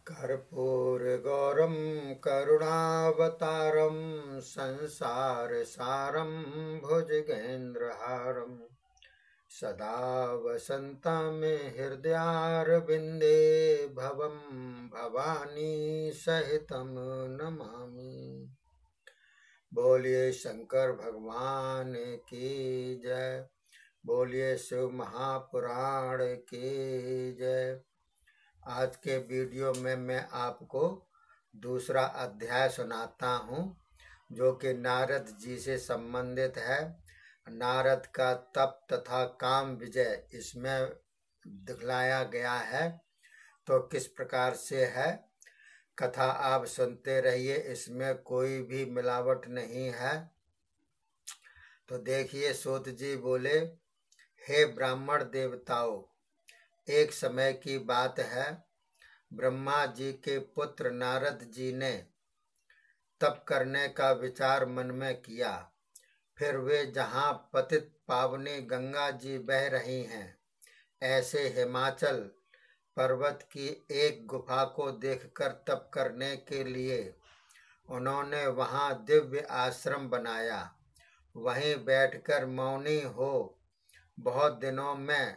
कर्पूरगौरं करुणावतारं संसारसारं भुजगेन्द्रहारं सदा वसन्तं हृदयारविन्दे भवं भवानी सहितं नमामि। बोलिए शंकर भगवान की जय। बोलिए शिव महापुराण की जय। आज के वीडियो में मैं आपको दूसरा अध्याय सुनाता हूँ जो कि नारद जी से संबंधित है। नारद का तप तथा काम विजय इसमें दिखलाया गया है। तो किस प्रकार से है कथा आप सुनते रहिए, इसमें कोई भी मिलावट नहीं है। तो देखिए, सूत जी बोले, हे ब्राह्मण देवताओं, एक समय की बात है, ब्रह्मा जी के पुत्र नारद जी ने तप करने का विचार मन में किया। फिर वे जहाँ पतित पावनी गंगा जी बह रही हैं, ऐसे हिमाचल पर्वत की एक गुफा को देखकर तप करने के लिए उन्होंने वहाँ दिव्य आश्रम बनाया। वहीं बैठकर मौनी हो बहुत दिनों में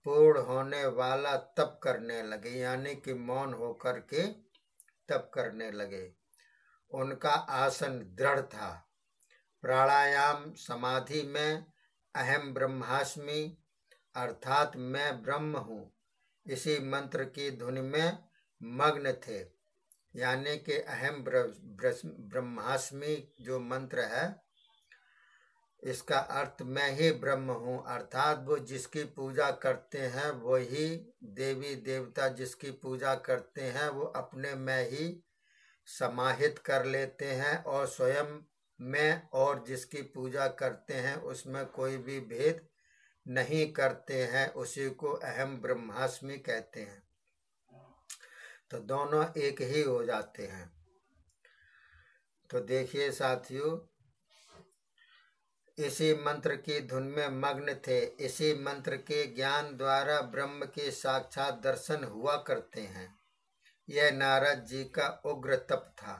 पूर्ण होने वाला तप करने लगे, यानी कि मौन होकर के तप करने लगे। उनका आसन दृढ़ था। प्राणायाम समाधि में अहम ब्रह्मास्मि अर्थात मैं ब्रह्म हूँ, इसी मंत्र की धुन में मग्न थे। यानी कि अहम ब्रह्मास्मि जो मंत्र है, इसका अर्थ मैं ही ब्रह्म हूँ, अर्थात वो जिसकी पूजा करते हैं वही देवी देवता जिसकी पूजा करते हैं वो अपने में ही समाहित कर लेते हैं और स्वयं में और जिसकी पूजा करते हैं उसमें कोई भी भेद नहीं करते हैं। उसी को अहम ब्रह्मास्मि कहते हैं। तो दोनों एक ही हो जाते हैं। तो देखिए साथियों, इसी मंत्र की धुन में मग्न थे। इसी मंत्र के ज्ञान द्वारा ब्रह्म के साक्षात दर्शन हुआ करते हैं। यह नारद जी का उग्र तप था।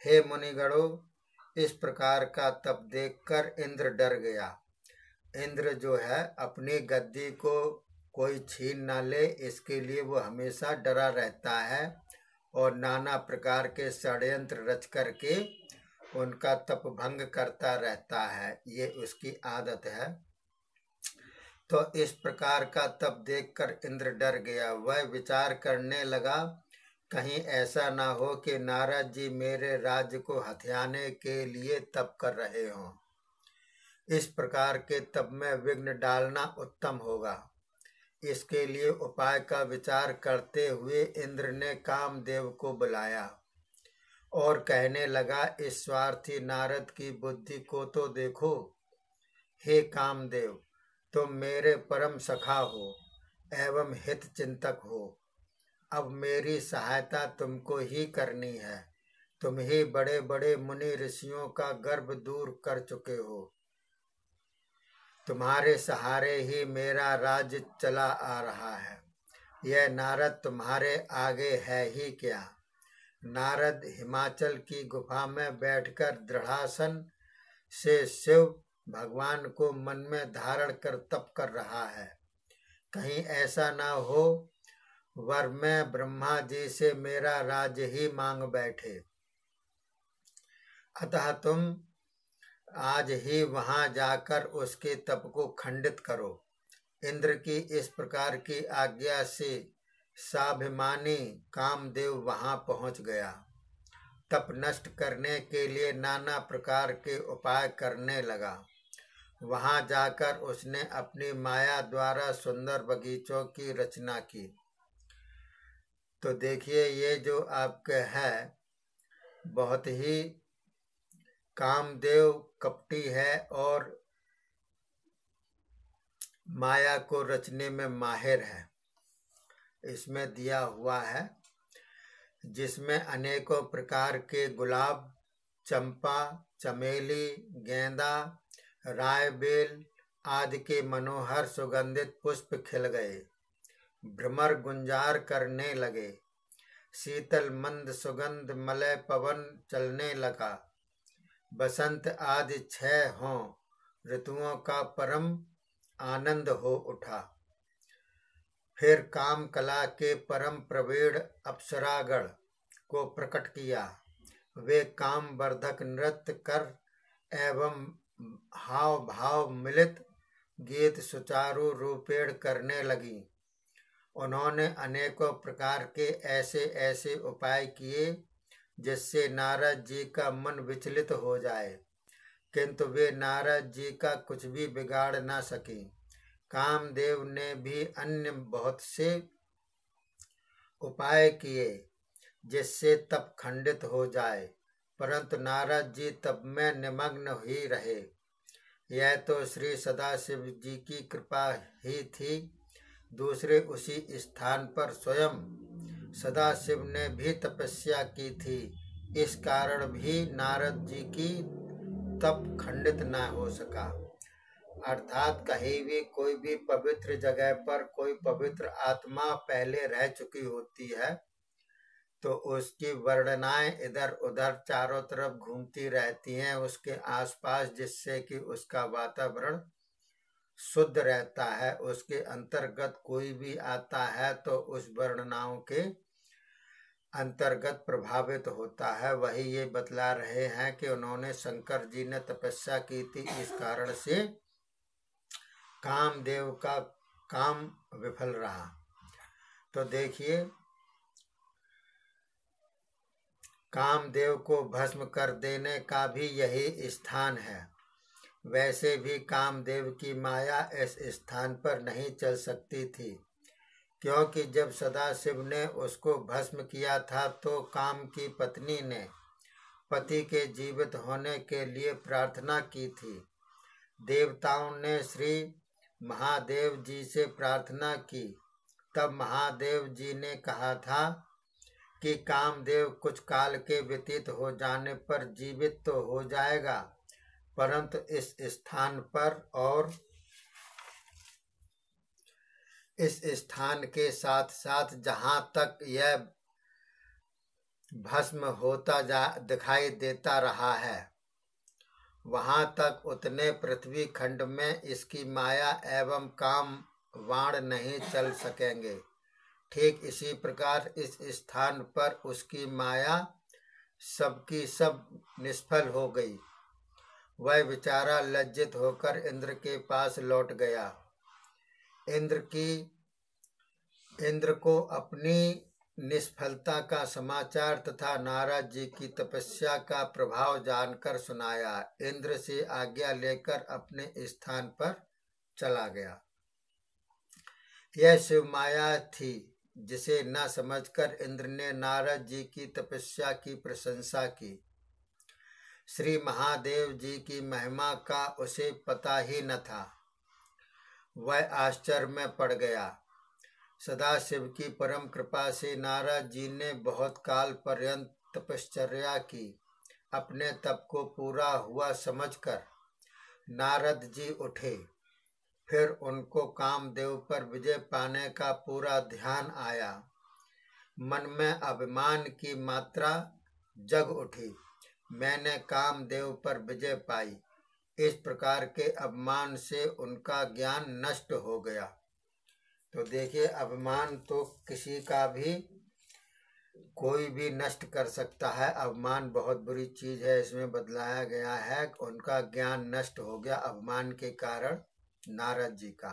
हे मुनिगणों, इस प्रकार का तप देखकर इंद्र डर गया। इंद्र जो है अपनी गद्दी को कोई छीन ना ले, इसके लिए वो हमेशा डरा रहता है और नाना प्रकार के षड्यंत्र रच करके उनका तप भंग करता रहता है। ये उसकी आदत है। तो इस प्रकार का तप देखकर इंद्र डर गया। वह विचार करने लगा, कहीं ऐसा ना हो कि नारद जी मेरे राज्य को हथियाने के लिए तप कर रहे हों। इस प्रकार के तप में विघ्न डालना उत्तम होगा। इसके लिए उपाय का विचार करते हुए इंद्र ने कामदेव को बुलाया और कहने लगा, इस स्वार्थी नारद की बुद्धि को तो देखो। हे कामदेव, तुम मेरे परम सखा हो एवं हित चिंतक हो। अब मेरी सहायता तुमको ही करनी है। तुम ही बड़े बड़े मुनि ऋषियों का गर्भ दूर कर चुके हो। तुम्हारे सहारे ही मेरा राज्य चला आ रहा है। यह नारद तुम्हारे आगे है ही क्या। नारद हिमाचल की गुफा में बैठकर दृढ़ासन से शिव भगवान को मन में धारण कर तप कर रहा है। कहीं ऐसा ना हो वर में ब्रह्मा जी से मेरा राज्य ही मांग बैठे। अतः तुम आज ही वहां जाकर उसके तप को खंडित करो। इंद्र की इस प्रकार की आज्ञा से स्वाभिमानी कामदेव वहां पहुंच गया। तप नष्ट करने के लिए नाना प्रकार के उपाय करने लगा। वहां जाकर उसने अपनी माया द्वारा सुंदर बगीचों की रचना की। तो देखिए, ये जो आपके है बहुत ही कामदेव कपटी है और माया को रचने में माहिर है। इसमें दिया हुआ है, जिसमें अनेकों प्रकार के गुलाब, चंपा, चमेली, गेंदा, रायबेल आदि के मनोहर सुगंधित पुष्प खिल गए, भ्रमर गुंजार करने लगे। शीतल मंद सुगंध मलय पवन चलने लगा। बसंत आदि 6 हों ऋतुओं का परम आनंद हो उठा। फिर काम कला के परम प्रवीण अप्सरागण को प्रकट किया। वे काम वर्धक नृत्य कर एवं हाव भाव मिलित गीत सुचारू रूपेण करने लगी। उन्होंने अनेकों प्रकार के ऐसे ऐसे उपाय किए जिससे नारद जी का मन विचलित हो जाए, किंतु वे नारद जी का कुछ भी बिगाड़ न सकी। कामदेव ने भी अन्य बहुत से उपाय किए जिससे तप खंडित हो जाए, परंतु नारद जी तप में निमग्न ही रहे। यह तो श्री सदाशिव जी की कृपा ही थी। दूसरे उसी स्थान पर स्वयं सदाशिव ने भी तपस्या की थी। इस कारण भी नारद जी की तप खंडित न हो सका। अर्थात कहीं भी कोई भी पवित्र जगह पर कोई पवित्र आत्मा पहले रह चुकी होती है तो उसकी वर्णनाएं इधर उधर चारों तरफ घूमती रहती हैं उसके आसपास, जिससे कि उसका वातावरण शुद्ध रहता है। उसके अंतर्गत कोई भी आता है तो उस वर्णनाओं के अंतर्गत प्रभावित होता है। वही ये बतला रहे हैं कि उन्होंने शंकर जी ने तपस्या की थी, इस कारण से कामदेव का काम विफल रहा। तो देखिए, कामदेव को भस्म कर देने का भी यही स्थान है। वैसे भी कामदेव की माया इस स्थान पर नहीं चल सकती थी, क्योंकि जब सदाशिव ने उसको भस्म किया था तो काम की पत्नी ने पति के जीवित होने के लिए प्रार्थना की थी। देवताओं ने श्री महादेव जी से प्रार्थना की। तब महादेव जी ने कहा था कि कामदेव कुछ काल के व्यतीत हो जाने पर जीवित तो हो जाएगा, परंतु इस स्थान पर और इस स्थान के साथ साथ जहाँ तक यह भस्म होता दिखाई देता रहा है, वहाँ तक उतने पृथ्वी खंड में इसकी माया एवं काम वाण नहीं चल सकेंगे। ठीक इसी प्रकार इस स्थान पर उसकी माया सबकी सब निष्फल हो गई। वह बेचारा लज्जित होकर इंद्र के पास लौट गया। इंद्र को अपनी निष्फलता का समाचार तथा नारद जी की तपस्या का प्रभाव जानकर सुनाया। इंद्र से आज्ञा लेकर अपने स्थान पर चला गया। यह शिव माया थी जिसे न समझकर इंद्र ने नारद जी की तपस्या की प्रशंसा की। श्री महादेव जी की महिमा का उसे पता ही न था। वह आश्चर्य में पड़ गया। सदाशिव की परम कृपा से नारद जी ने बहुत काल पर्यंत तपश्चर्या की। अपने तप को पूरा हुआ समझकर नारद जी उठे। फिर उनको कामदेव पर विजय पाने का पूरा ध्यान आया। मन में अभिमान की मात्रा जग उठी। मैंने कामदेव पर विजय पाई। इस प्रकार के अभिमान से उनका ज्ञान नष्ट हो गया। तो देखिए, अभिमान तो किसी का भी कोई भी नष्ट कर सकता है। अभिमान बहुत बुरी चीज है। इसमें बतलाया गया है कि उनका ज्ञान नष्ट हो गया अभिमान के कारण नारद जी का।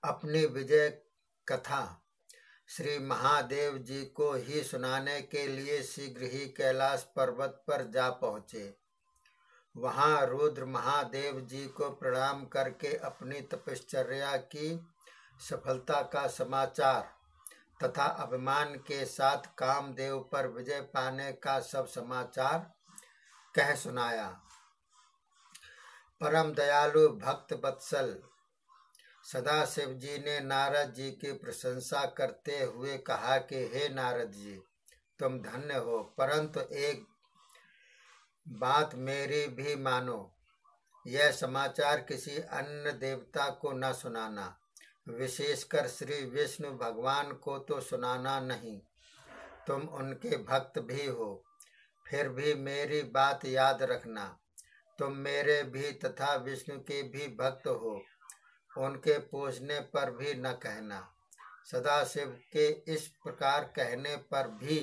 अपनी विजय कथा श्री महादेव जी को ही सुनाने के लिए शीघ्र ही कैलाश पर्वत पर जा पहुँचे। वहाँ रुद्र महादेव जी को प्रणाम करके अपनी तपश्चर्या की सफलता का समाचार तथा अभिमान के साथ कामदेव पर विजय पाने का सब समाचार कह सुनाया। परम दयालु भक्त वत्सल सदाशिव जी ने नारद जी की प्रशंसा करते हुए कहा कि हे नारद जी, तुम धन्य हो, परंतु एक बात मेरी भी मानो। यह समाचार किसी अन्य देवता को न सुनाना, विशेषकर श्री विष्णु भगवान को तो सुनाना नहीं। तुम उनके भक्त भी हो, फिर भी मेरी बात याद रखना। तुम मेरे भी तथा विष्णु के भी भक्त हो, उनके पूछने पर भी न कहना। सदाशिव के इस प्रकार कहने पर भी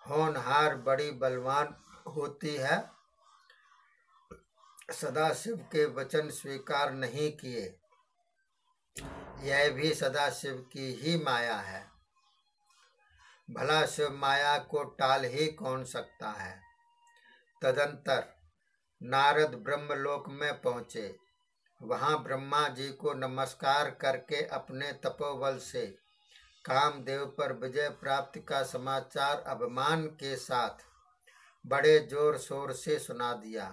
होनहार बड़ी बलवान होती है। सदाशिव के वचन स्वीकार नहीं किए, यह भी सदाशिव की ही माया है। भला शिव माया को टाल ही कौन सकता है। तदंतर नारद ब्रह्मलोक में पहुँचे। वहाँ ब्रह्मा जी को नमस्कार करके अपने तपोबल से कामदेव पर विजय प्राप्ति का समाचार अभिमान के साथ बड़े जोर शोर से सुना दिया।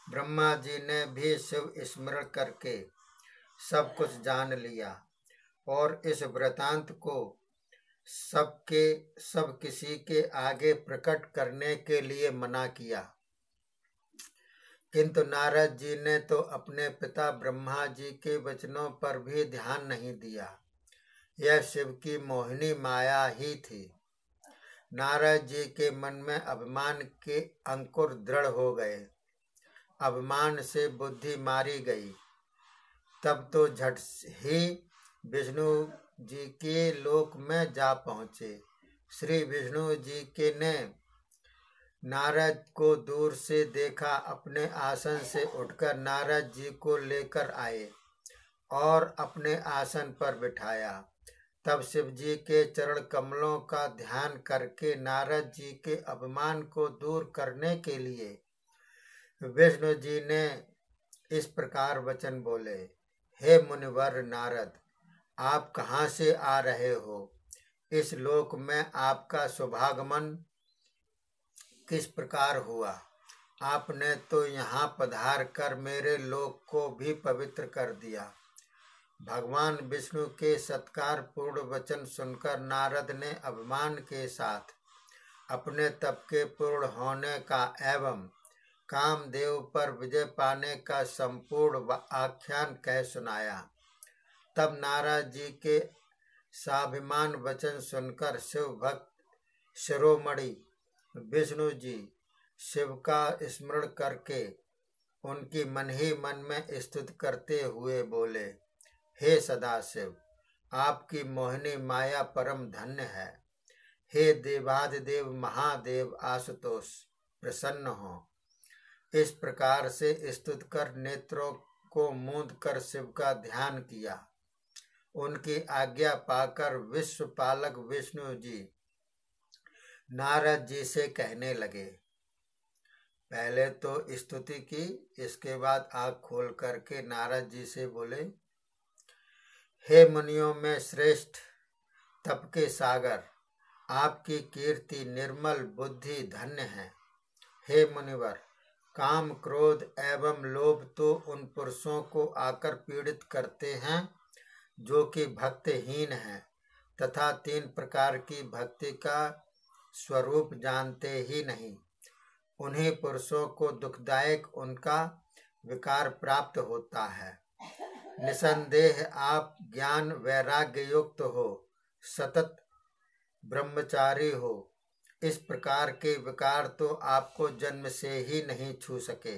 ब्रह्मा जी ने भी शिव स्मरण करके सब कुछ जान लिया और इस वृतांत को सब किसी के आगे प्रकट करने के लिए मना किया। किंतु नारद जी ने तो अपने पिता ब्रह्मा जी के वचनों पर भी ध्यान नहीं दिया। यह शिव की मोहिनी माया ही थी। नारद जी के मन में अभिमान के अंकुर दृढ़ हो गए। अभिमान से बुद्धि मारी गई। तब तो झट ही विष्णु जी के लोक में जा पहुँचे। श्री विष्णु जी के ने नारद को दूर से देखा, अपने आसन से उठकर नारद जी को लेकर आए और अपने आसन पर बिठाया। तब शिव जी के चरण कमलों का ध्यान करके नारद जी के अभिमान को दूर करने के लिए विष्णु जी ने इस प्रकार वचन बोले। हे मुनिवर नारद, आप कहाँ से आ रहे हो? इस लोक में आपका शुभागमन किस प्रकार हुआ? आपने तो यहाँ पधार कर मेरे लोक को भी पवित्र कर दिया। भगवान विष्णु के सत्कार पूर्ण वचन सुनकर नारद ने अभिमान के साथ अपने तप के पूर्ण होने का एवं कामदेव पर विजय पाने का संपूर्ण आख्यान कह सुनाया। तब नारद जी के स्वाभिमान वचन सुनकर शिव भक्त शिरोमणि विष्णु जी शिव का स्मरण करके उनकी मन ही मन में स्तुति करते हुए बोले, हे सदाशिव, आपकी मोहिनी माया परम धन्य है। हे देवाधिदेव महादेव आशुतोष, प्रसन्न हो। इस प्रकार से स्तुति कर नेत्रों को मूंद कर शिव का ध्यान किया। उनकी आज्ञा पाकर विश्वपालक विष्णु जी नारद जी से कहने लगे। पहले तो स्तुति की, इसके बाद आँख खोल करके नारद जी से बोले, हे मुनियों में श्रेष्ठ तप के सागर, आपकी कीर्ति निर्मल बुद्धि धन्य है। हे मुनिवर, काम क्रोध एवं लोभ तो उन पुरुषों को आकर पीड़ित करते हैं जो कि भक्तिहीन हैं तथा 3 प्रकार की भक्ति का स्वरूप जानते ही नहीं। उन्हीं पुरुषों को दुखदायक उनका विकार प्राप्त होता है। निसंदेह आप ज्ञान वैराग्य युक्त हो, सतत ब्रह्मचारी हो। इस प्रकार के विकार तो आपको जन्म से ही नहीं छू सके।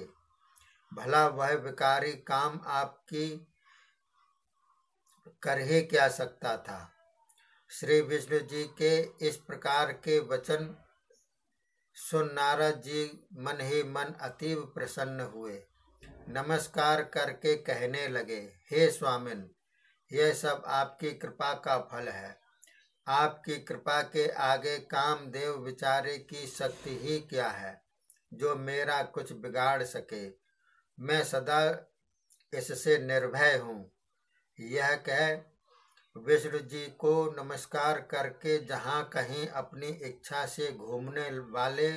भला वह विकारी काम आपकी कर ही क्या सकता था। श्री विष्णु जी के इस प्रकार के वचन सुन नारद जी मन ही मन अतीव प्रसन्न हुए। नमस्कार करके कहने लगे, हे स्वामिन, यह सब आपकी कृपा का फल है। आपकी कृपा के आगे कामदेव विचारे की शक्ति ही क्या है जो मेरा कुछ बिगाड़ सके। मैं सदा इससे निर्भय हूँ। यह कह विष्णु जी को नमस्कार करके जहाँ कहीं अपनी इच्छा से घूमने वाले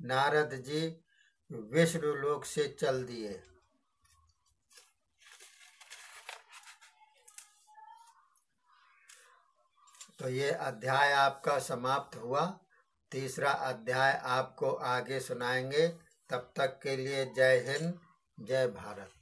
नारद जी विष्णु लोक से चल दिए। तो ये अध्याय आपका समाप्त हुआ। तीसरा अध्याय आपको आगे सुनाएंगे। तब तक के लिए जय हिंद, जय भारत।